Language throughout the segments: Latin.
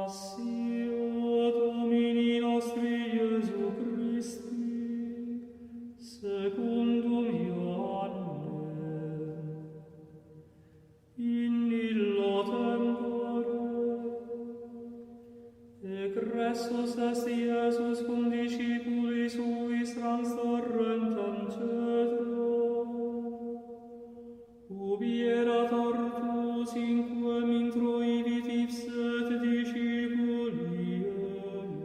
Passio Domini nostri Iesu Christi, secundum Ioannem, in illo tempore, egressus est Iesus cum discipuli suis transtorrentem cedro, ubi erat ortus inquem introivit ipset discipuli eius.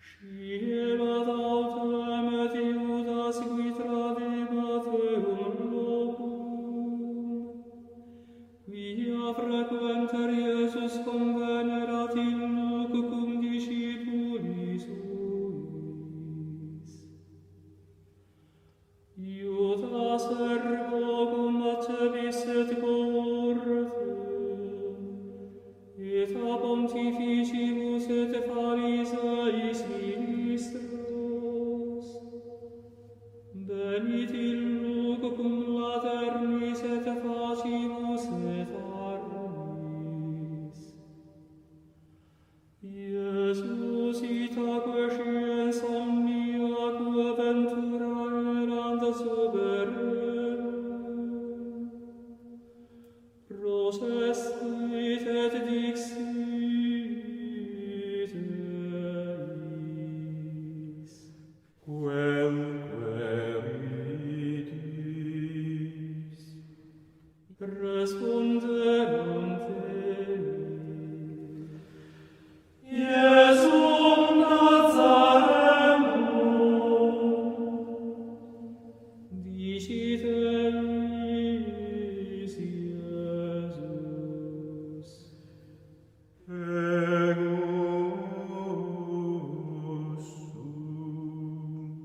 Scelat autem et Iudas qui tradebat eum locum, quia frequenter Iesus convenerat illuc cum discipuli suis. Iudas ergo cum acebis et cohortem, et a pontificibus et Phariseis ministros, venit illuc cum laternis et facibus et armis. Iesus itaque sciens omnia quo ventura erant suberenum, processit et dixit eis, quemque ridis, responderunt Iesum Nazarenum, dicit eis Iesus, ego sum.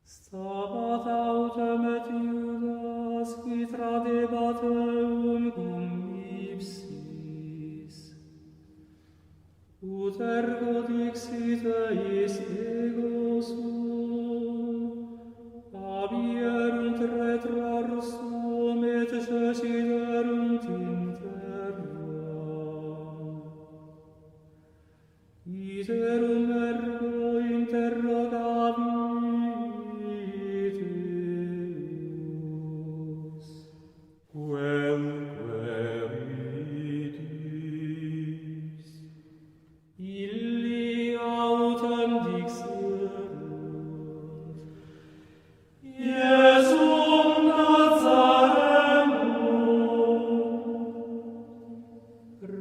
Stabat autem et Iudas qui tradebat eum cum ipsis, ut ergo dixit eis ego sum, abierunt retrorsum et cesiderunt in terra. Iterum ergo interrogavit Deus, quemque ridis. Illi autem dixerunt, Iesum Nazarenum,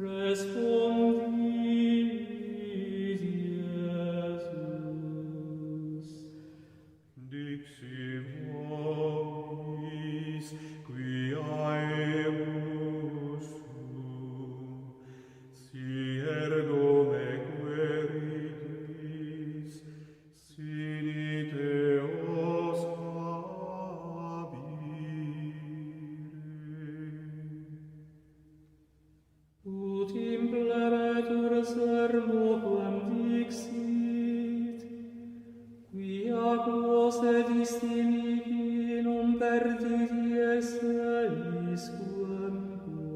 respondit Iesus, dixi vobis quia eus sum, si ergo me queridis, sine Deos habire. Ut impleretur sermo quam dixit, quia quos et istimici non perdit eis quem qua.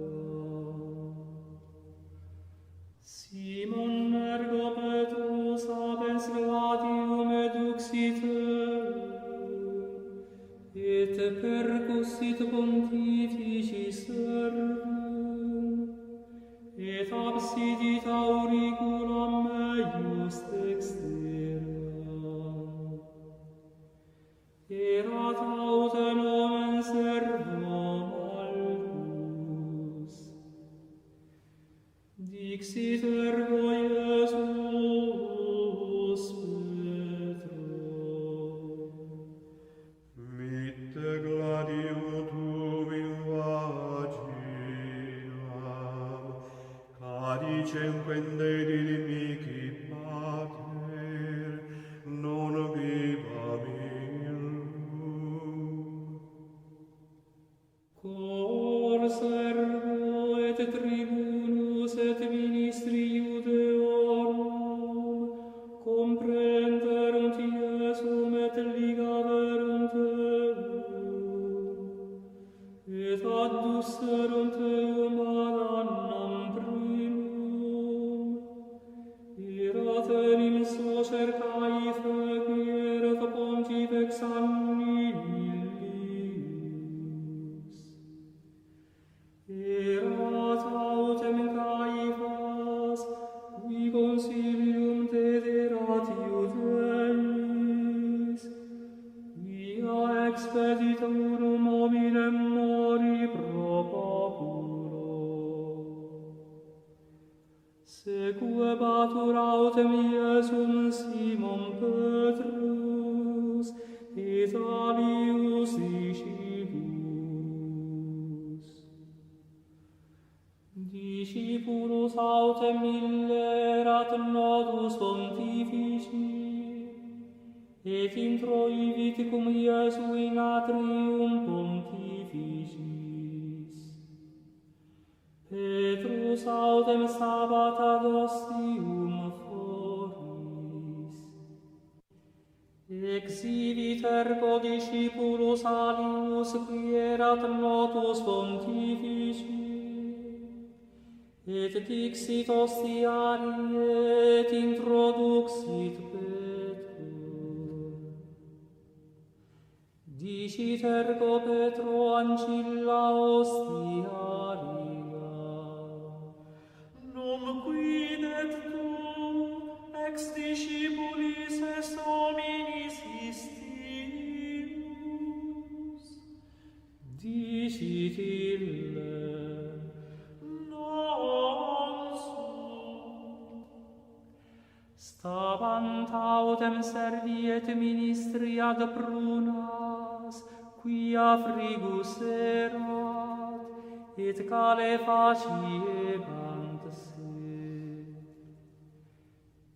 Simon ergo Petrus habens gladium eduxit et percussit pontifici servum, et absidit auriculam meius dextera. Erat autem nomen servo Malchus. Dixit ergo Iesus Petro, mitte gladium tuum in vaginam, cadicem quendedi dimici pater, non bibam illum. Cor servo et tribunus et ministri Iudeorum comprenderunt Iesum et ligaverunt eum, et adducerunt eum ad Erat autem Caefas, qui consilium dederat Iudeis, quia expeditorum hominem mori propaculo. Sequebatur autem Iesum Simon Petrus, et alius discipulus. Discipulus autem illerat nodus pontifici, et introivit cum Iesu in atrium pontificis. Petrus autem sabbat ad ostium foris. Exhibit ergo discipulus alius qui erat notus pontifici, et dixit ostiari et introduxit Petro. Dicit ergo Petro ancilla ostiaria. Num quidet tu ex discipulis est hominis istimus? Dicit ille, Stabant autem servi et ministri ad prunas, quia frigus erat, et calefaciebant se.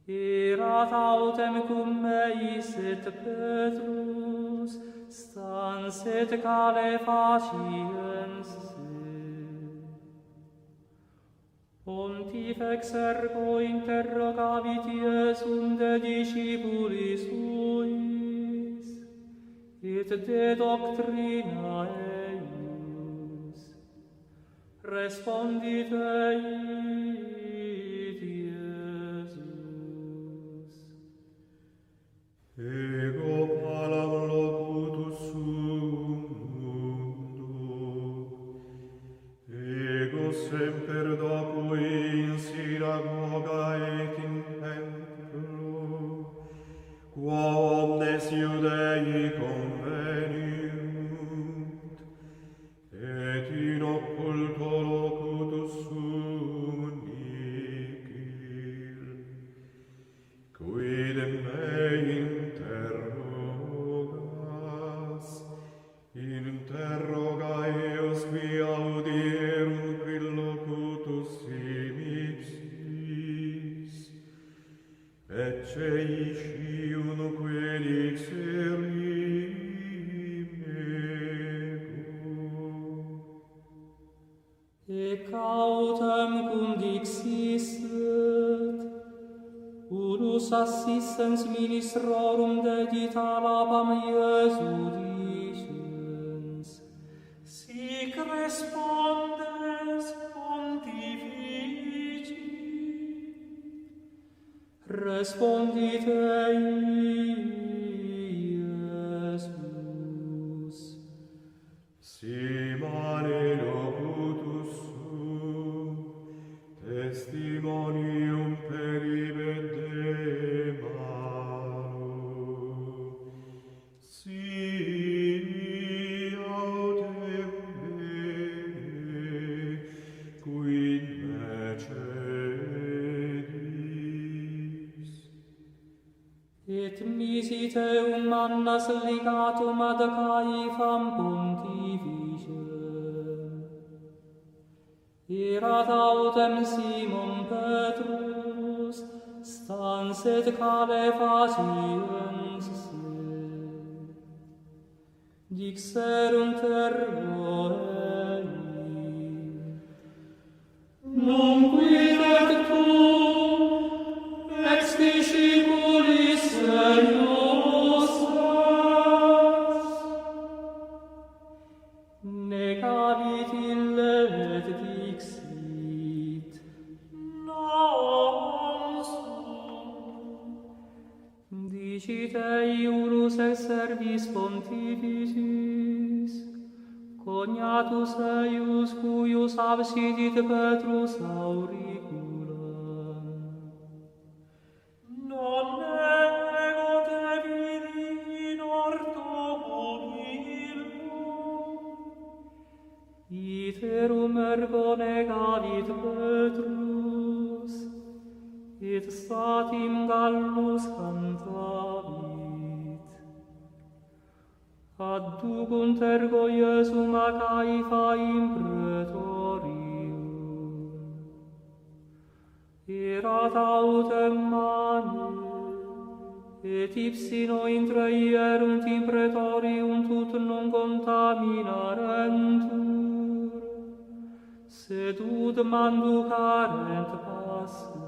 Erat autem cum meis et Petrus, stans et calefaciens se. Pontifex ergo interrogavit Iesum de discipulis suis, et de doctrina eius. Respondit eit Iesus. Ego palam locutus sum mundo, ego semper docu in synagoga et in templo, qua omnes Iudei conveniunt, et in occulto locutus sum nihil, quidem me interroga eos qui audierum quil locutus ipsis, ecce iscium quid ixerim ego. Ec autem cum dixisset, unus assistens ministrorum dedita labam Iesu dicens, sic respondes pontifici. Respondit ei Iesus, Simane locutus sum, testimonium peribet demano, si autem bene, quid me cedis. et misit eum mannas ligatum ad Caefam pontifice. Erat autem Simon Petrus, stans et calefaciens se. Dixerunt ergo ei, non quidet tu ex discipulis eius est. Negavit ille et dixit, non sum. Dicit ei urus ex servis pontificis, cognatus eius cuius absidit Petrus auriculum. Non ego te vidi in orto humilum. Iterum ergo negavit Petrus, et statim Gallus cantavit. Adducunt ergo Iesum a Caifa in praetorium. Erat autem mane, et ipsino intraierunt in praetorium tut non contaminarentur, sed ud manducarent passa.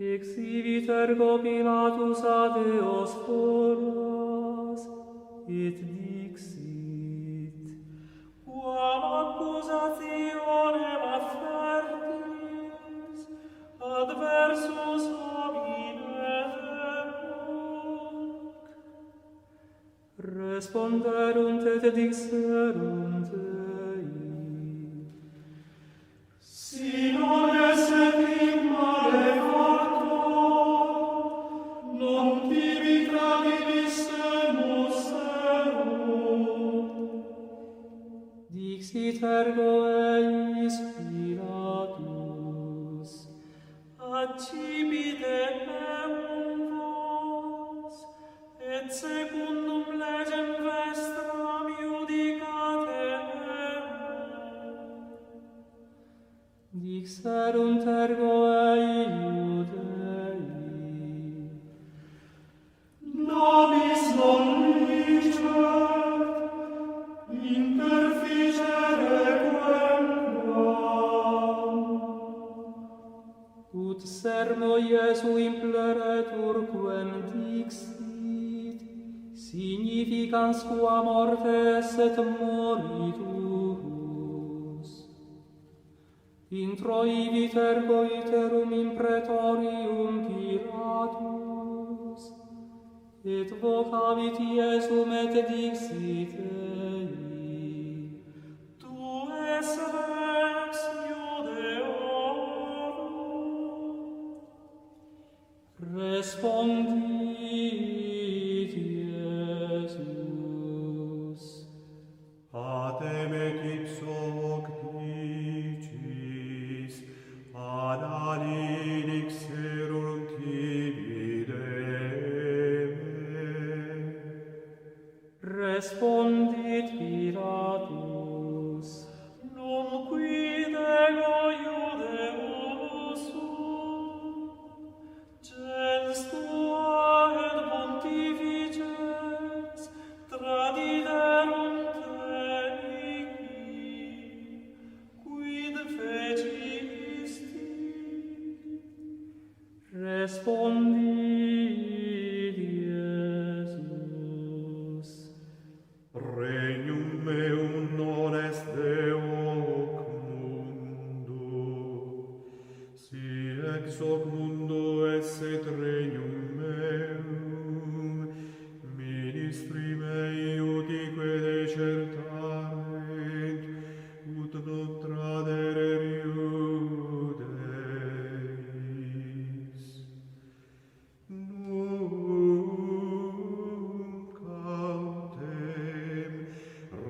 Exhibit ergo Pilatus ad eos foras, et dixit: Quam accusationem affertis, adversus homine hoc. Responderunt et dixerunt ei: Si non esset in malefactor, non tibi tradissemus erum. Dixit ergo eis Pilatus: Accipite eum vos, et secundum legem vestram iudicate eum. Dixerunt ergo ei Iudei: Nobis non licet interficere quem quam. ut sermo Iesu impleretur quem dixit, significans qua mortes et moriturus. Introivit ergo iterum in praetorium Pilatus, et vocavit Iesum et dixit ei: Tu es rex Iudeorum. Respondit Iesus: Adem et ipso hoc dicis, ad ali dixerunt tibi deme. Respondit Pilatus: Nunquid ego Iudeus sum, gens tua et pontifices tradiderunt enici, quid fecisti? Respondit Iesus: Regnum meum non est de hoc mundo. Si ex hoc mundo esset regnum meum, ministri mei utique decertarent, ut non tradere iudeis. Nunc autem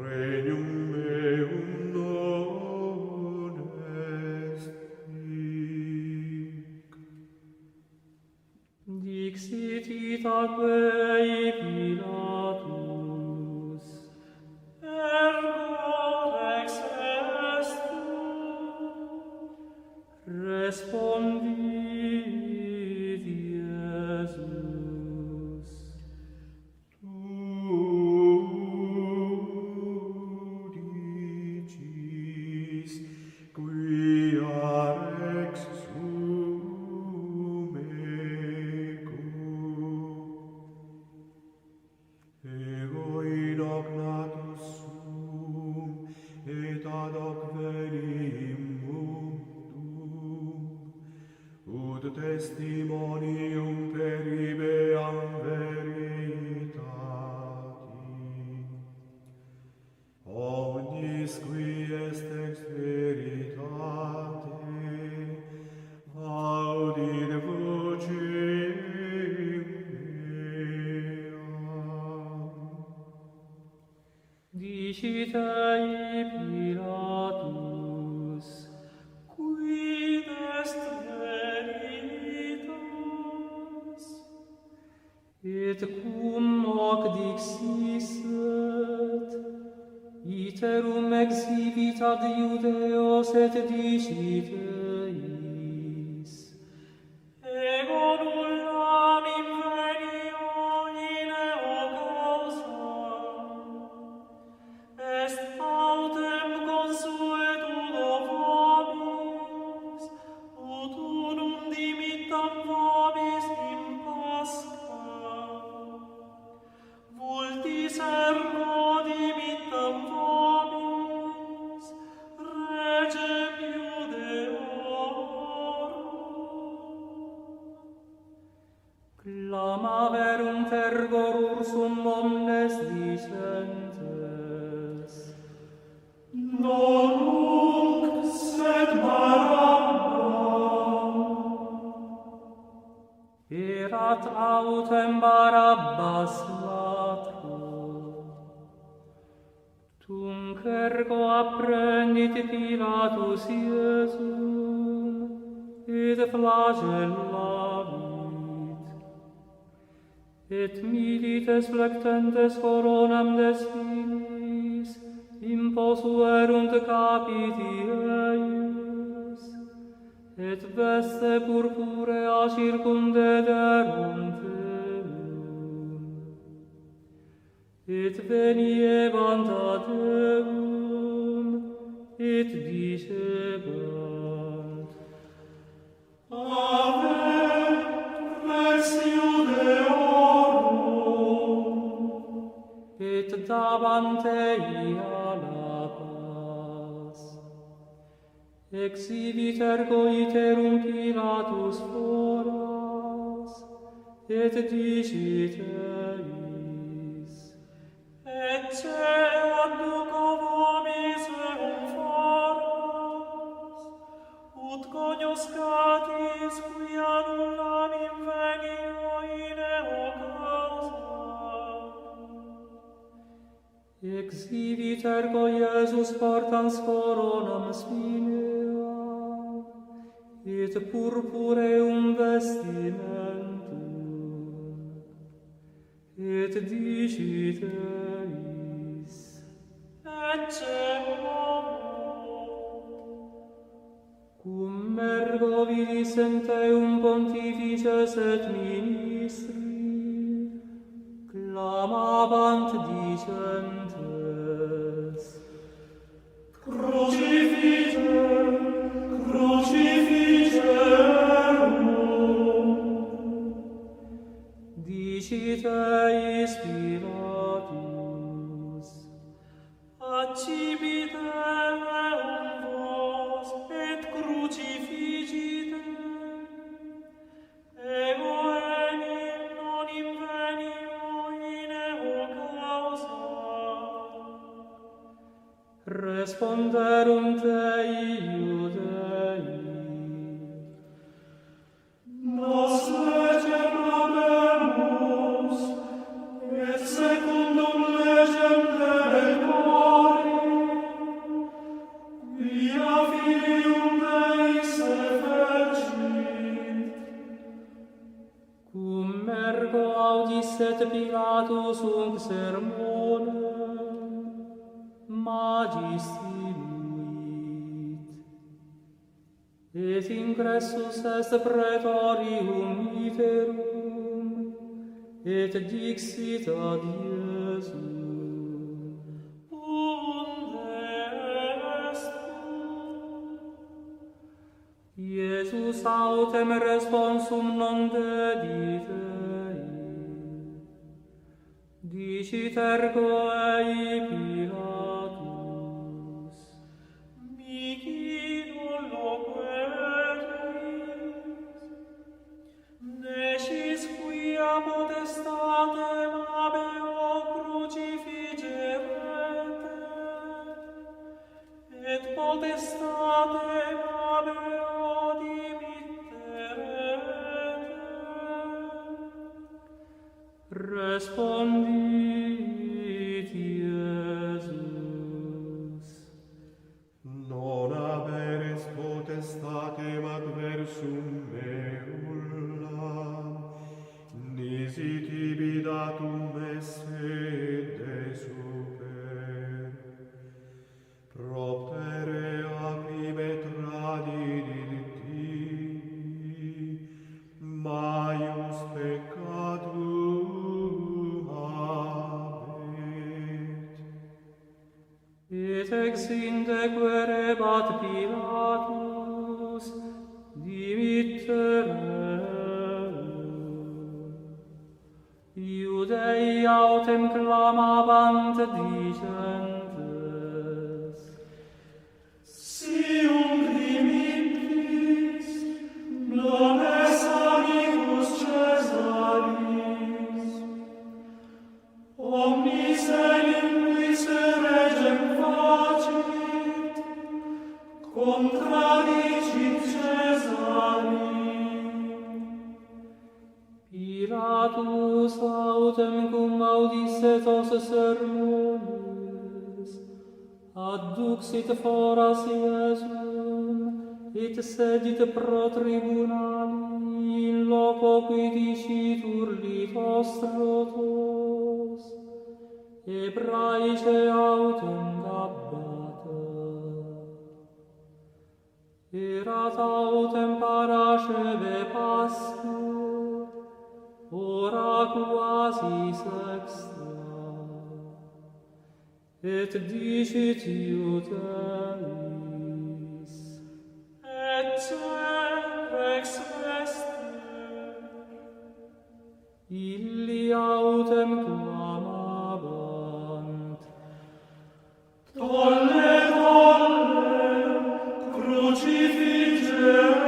regnum meum non est hic. Dixit itaque Pilatus: Ergo rex est tu. Respondit Iesus: Tu dicis, quia rex sum ego. Ego in hoc natus sum, et ad hoc veni in mundum, ut testimonium peribeam veritati. Dicitei Pilatus, quid est veritas? et cum hoc dixisset, iterum exhibit ad Iudeos et diciteis. Ego nullam invenio in eo causa, est autem consuetudo vobis, ut unum dimittam vobis in Pascha. Vultis ergo dimittam vobis, regem Iudeorum. Clamaverunt ergo ursum omnes dicentes, Non nunc, sed Barabba. erat autem Barabbas latro. Tunc ergo apprendit Pilatus Iesum, et flagellavit, et milites flectentes coronam de spinis imposuerunt capiti eius, et veste purpurea circumdederunt eum, et veniebant ad eum, et dicebant, Ave, Rex Iudeorum. et dabant ei alla paz. Exhibit ergo iterum Pilatus foras, et diciteis, Ecce adduco vobis eum foras, ut cognoscatis quia nullam invenio in eo causa. exhibit ergo Iesus portans coronam spinea, et purpureum vestimentum, et diciteis, Ecce homo, cum ergo vidis eum pontifices et ministri, clamabant dicentes, Crucifice, crucificerum. diciteis Pilatus, accipite eum vos et crucificite. Ego enim non invenio in eo causa. responderunt ei Iudei, Nos legem habemus, et secundum legem Dei mori, via Filium Dei se fecit. cum ergo audisset Pilatus unc sermonem, magis iluit, et ingressus est praetorium iterum, et dixit ad Iesum, Unde est tu? Iesus autem responsum non dedit ei, dicit ergo ei Pilatus, Mihi nullo queris, nescis quia potestatem habeo crucifigerete, et potestatem habeo dimitterete. respondit Iesum, Non haberes potestatem adversum merulam, nisi tibi datum esse de super. Proptere aprime tradidit tibi, maius peccatum habet. Et ex inde querebat Pilatus, dimittere. Iudei autem clamabant dicentes, Sium dimittis, non es amicus Caesaris, omnis elimquis regem facit, contradicit Caesarim. Pilatus autem cum audisset os sermones, adduxit foras Iesum, et sedit pro tribunali in loco qui dicitur litos strotos, Hebraice autem gabbata. Erat autem parasceve Paschae, ora quasi sexta, et dicit Iudeis, Rex vester. illi autem clamabant, Tolle, crucificerum.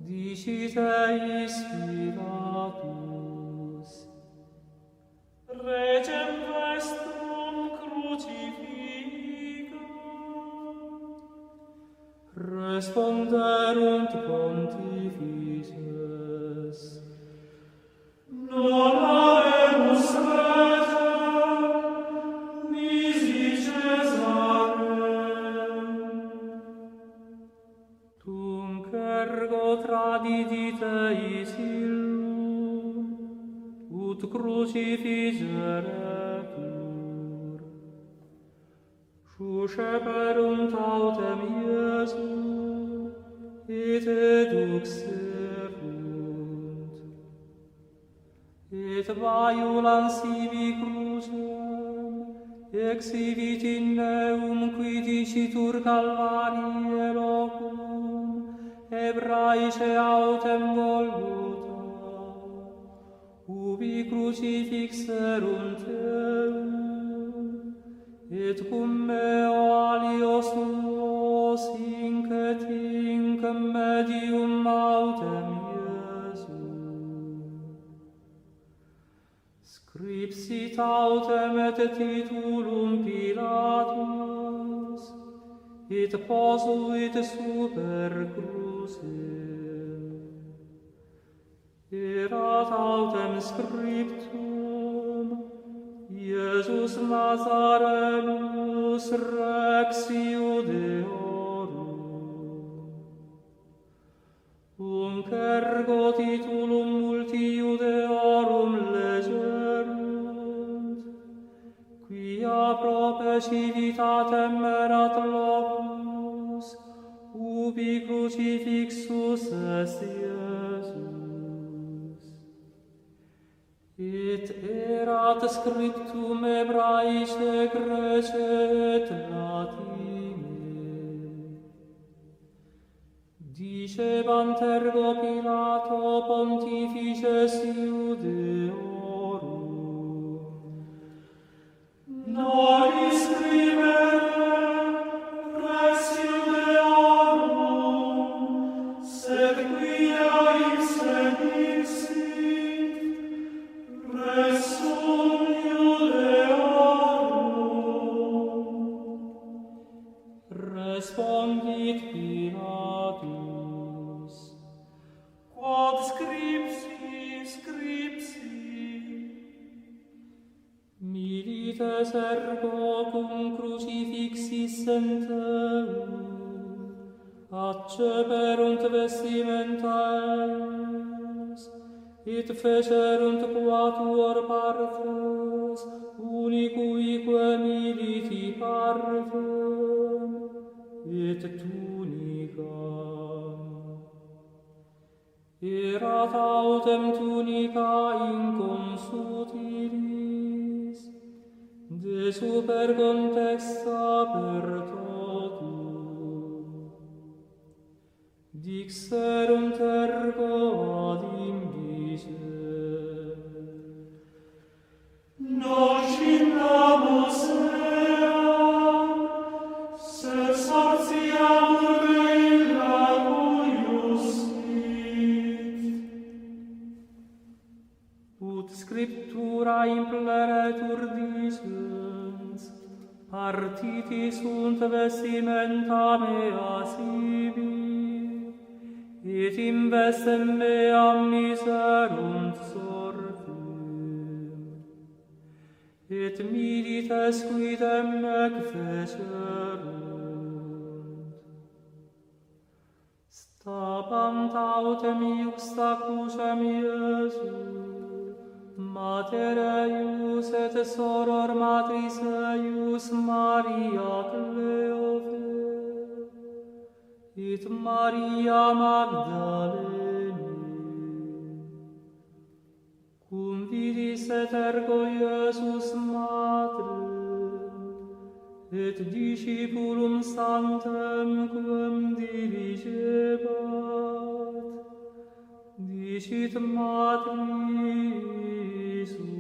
dicit eis Pilatus, Regem vestrum crucifica. responderunt pontifices, Non habemus regem, nisi Caesarem. tunc ergo tradidit eis illum, ut crucificeretur. Susceperunt autem Iesum, et eduxerunt. Et vaiulans ibi crucem, exhibit in eum qui dicitur Calvarie locum, Hebraice autem Golgotha, ubi crucifixerunt eum, et cum meo alios tuos hinc et hinc medium autem Iesum. Scripsit autem et titulum Pilatus, et posuit super crucem. Erat autem scriptum, Iesus Nazarenus Rex Iudeorum. Unc ergo titulum multi Iudeorum legerunt, quia prope civitatem erat locus, ubi crucifixus est Iesus. Et erat scriptum Hebraice, Grece et Latine. Dicebant ergo Pilato pontifices Iudeorum, Noli scribere Rex Iudeorum, sed quia ipse dixit, Resum Iudeorum. respondit Pilatus, Quod scripsi, scripsi. milite indes ergo cum crucifixis sentem, acceperunt vestimenta eis, et fecerunt quatuor partes, unicuique militi partem, et tunicam. Erat autem tunica inconsutilis, de super contexta per totum. Dixerunt ergo ad imbice. Nos indamus eam, se sortiamur de illa cuius fit. Ut scriptura impleretur dicens, partiti sunt vestimenta mea sibi, et in vestem meam miserunt sortim, et milites quidem nec fecerunt. Stabant autem iuxta crucem Iesu, Mater eius et soror matris eius Maria Cleofe, et Maria Magdalene, cum vidis et ergo Iesus Matrem, et discipulum santem quem diligebat, dicit matris sue.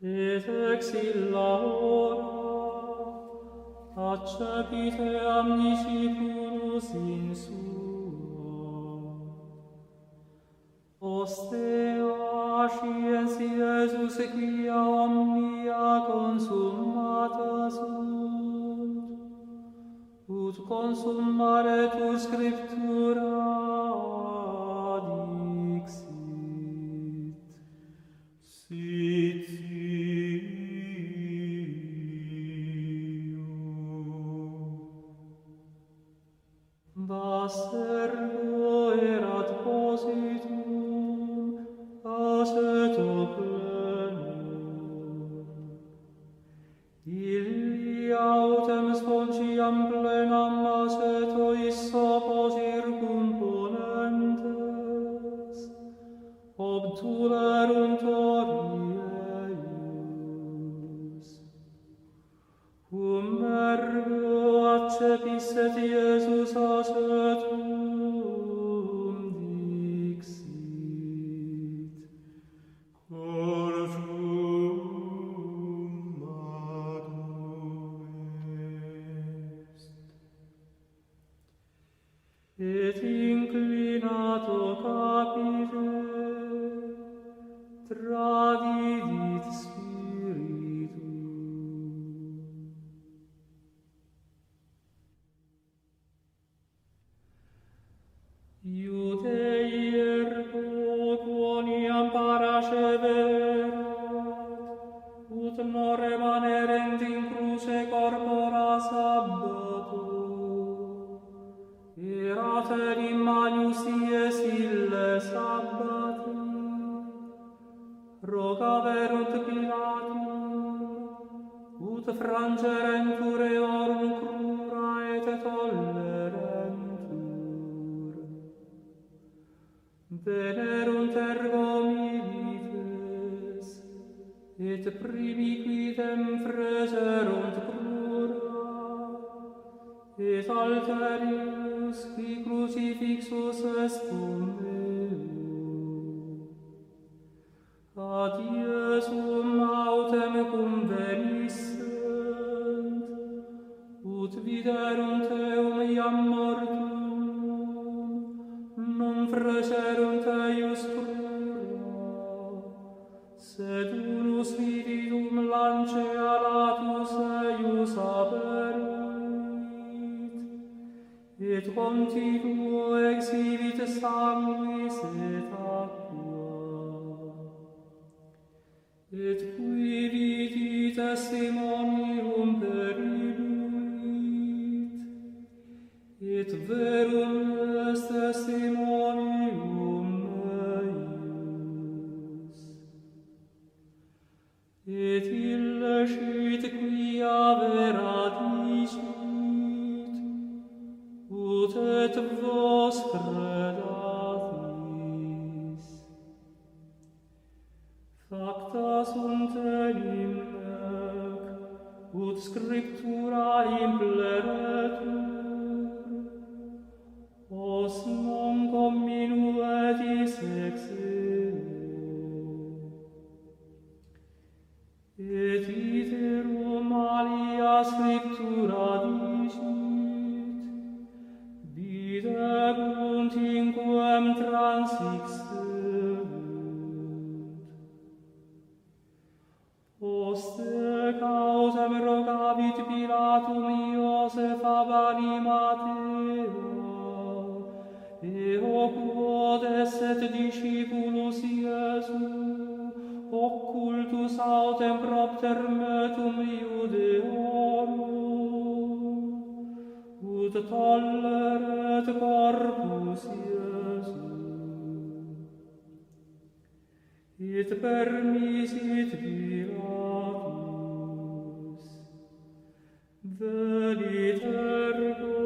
Et ex illa hora accepite discipulus in sua. Ostea sciens Iesus quia omnia consummata sunt, ut consummaretur scriptura dixit. Sit Vas ergo erat positum, aceto plenum. Illi autem sponciam plenam aceto issopo circumponentes, obtulerunt ori eius. Cum ergo accepisset Iesus acetum dixit. consummatum est. Et inclinato capite, tradidit spiritum. Iudei ergo quoniam paraseverat, ut non remanerent in cruce corpora sabbato, erat in manius dies ille sabbati, rogaverunt Pilatum, ut frangerentur eorum crura et tollerentur. Venerunt ergo milites, et primi quidem freserunt crura, et alterius qui crucifixus est cum eo. sum autem convenissent, ut viderunt eum iam mortum, non freserunt eius crura, sed unus viridum lancea latus eius aperuit, et continuo exhibit sanguis et aqua. Et qui vidi testimonium peribuit, et verum est testimonium meius. Et ille scit quia vera dicit, ut et vos credatis. Facta sunt enim nec, ut scriptura impleretur, os non comminuetis ex eo. Et iterum alia scriptura dicit, videbunt inquem transixerunt. Poste causam rogavit Pilatum Iosefa bani Matteo, eo quod esset discipulus Iesu, occultus autem propter metum Iudeorum, ut tolleret corpus Iesu. Et permisit Pilatus, venit ergo,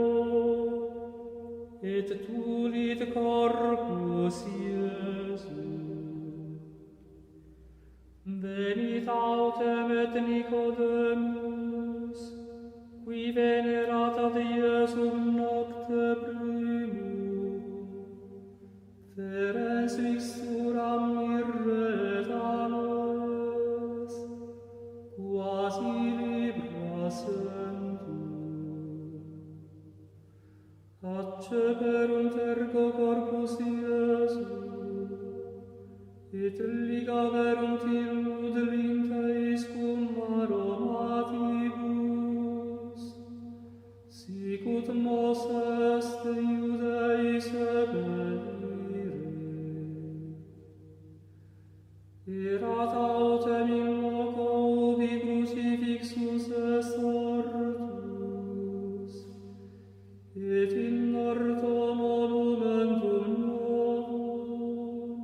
et tulit corpus Iesu. Venit autem et Nicodemus, qui venerat ad Iesum nocte primum, ferens mixturam myrrhe et aloes, quasi libra sentum. Acceperunt ergo corpus Iesu, et ligaverunt illud linteis cum aromatibus, sicut mos est Iudeis ebellire. Erat autem in loco ubi crucifixus est ortus, et in orto monumentum novum,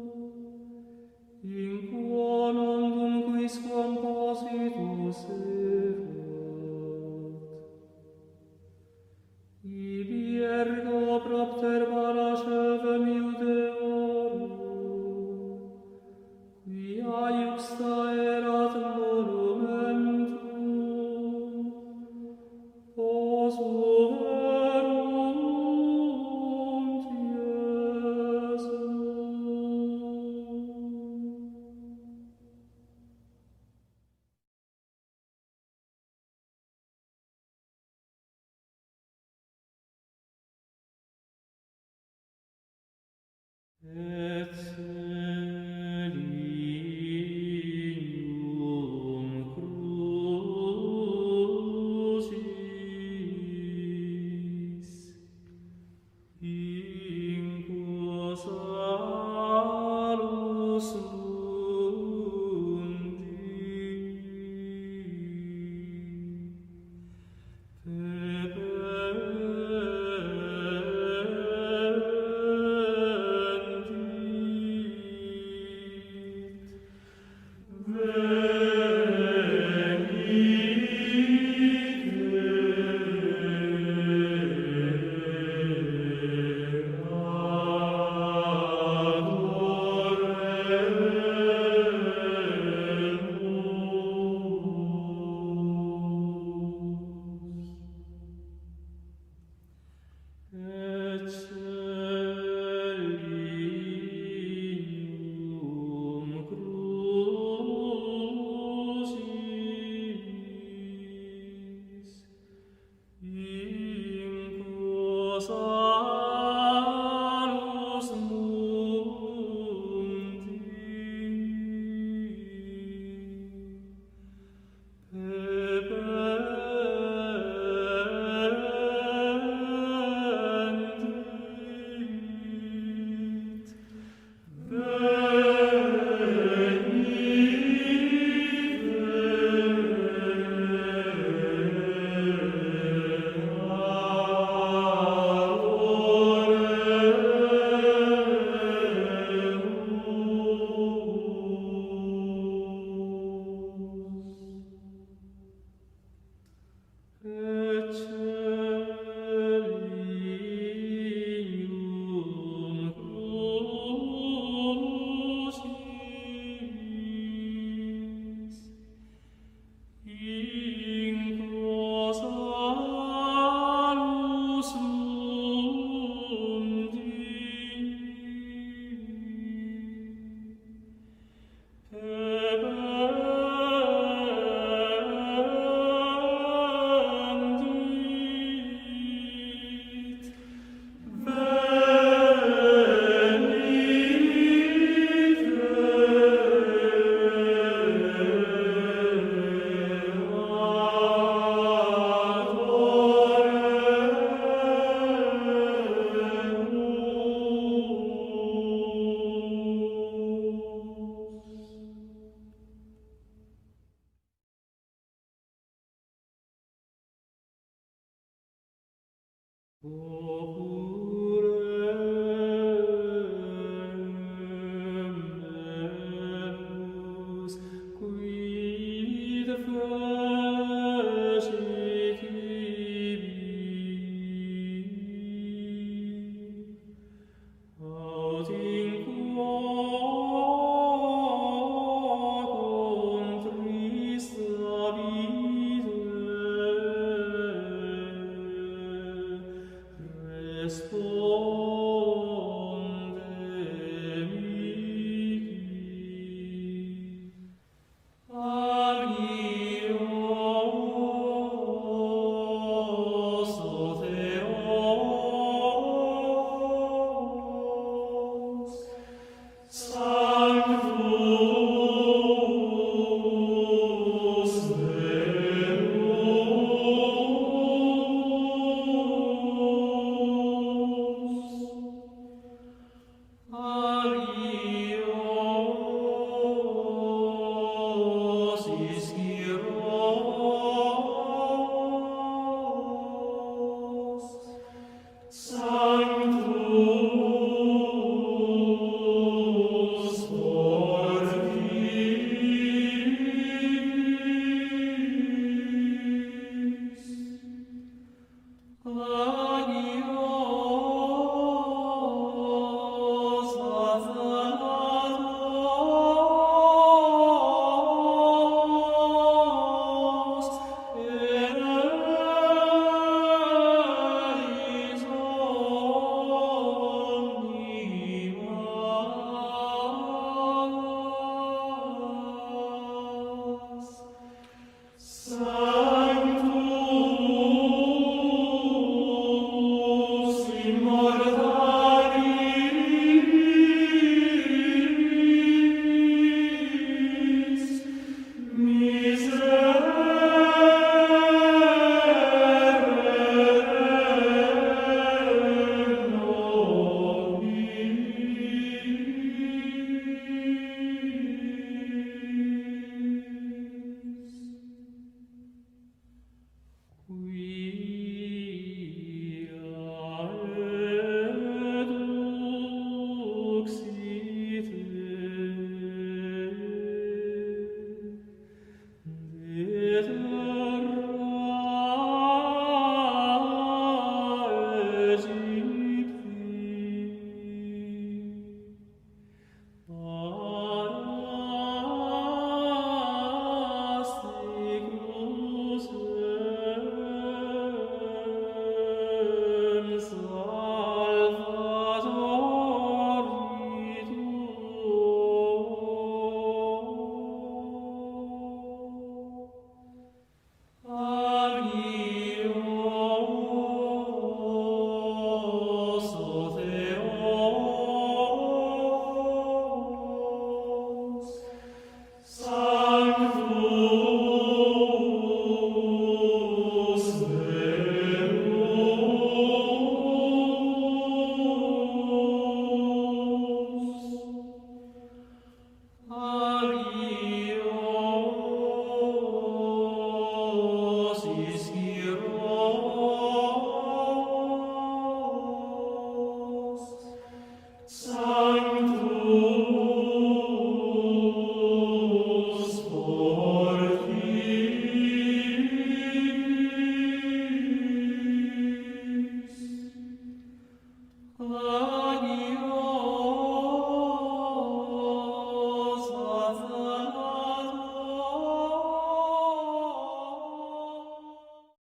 in quo nondum quis compositus erat. Ibi ergo propter parascevem Iudeorum, quia iuxta erat monumentum, posuerunt Iesu. Et selinium crucis, in quo salus mundi, Opus